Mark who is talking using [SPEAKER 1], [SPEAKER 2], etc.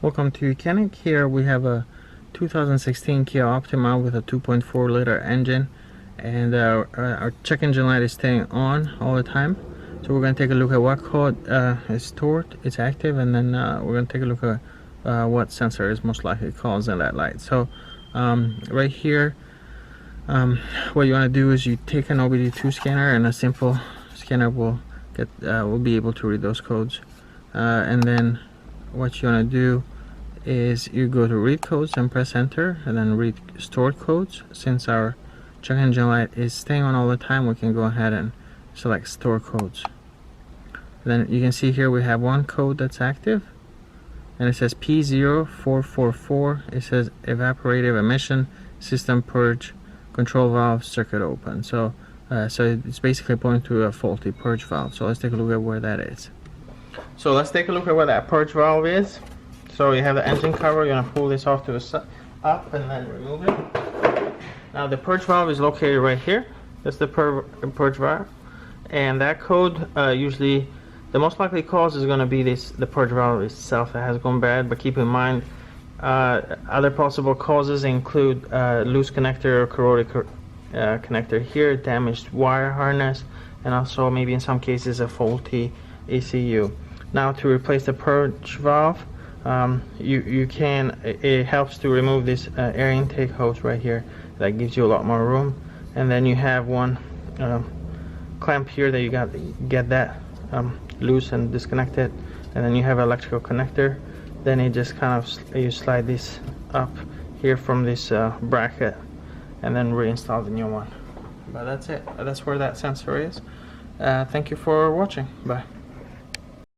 [SPEAKER 1] Welcome to YOUCANIC. Here we have a 2016 Kia Optima with a 2.4 liter engine, and our check engine light is staying on all the time. So we're going to take a look at what code is stored, it's active, and then we're going to take a look at what sensor is most likely causing that light. So right here, what you want to do is you take an OBD2 scanner, and a simple scanner will be able to read those codes, and then what you want to do is you go to read codes and press enter, and then read stored codes. Since our check engine light is staying on all the time, we can go ahead and select store codes. Then you can see here we have one code that's active, and it says P0444. It says evaporative emission, system purge, control valve, circuit open. So it's basically pointing to a faulty purge valve. So let's take a look at where that is. So let's take a look at where that purge valve is. So you have the engine cover. You're gonna pull this off to the side, up, and then remove it. Now the purge valve is located right here. That's the purge valve, and that code usually the most likely cause is going to be the purge valve itself that has gone bad. But keep in mind, other possible causes include loose connector or corroded connector here, damaged wire harness, and also maybe in some cases a faulty ECU. Now to replace the purge valve, it helps to remove this air intake hose right here. That gives you a lot more room, and then you have one clamp here that you got to get that loose and disconnect it, and then you have electrical connector. Then it just kind of you slide this up here from this bracket, and then reinstall the new one. But that's it. That's where that sensor is. Thank you for watching. Bye.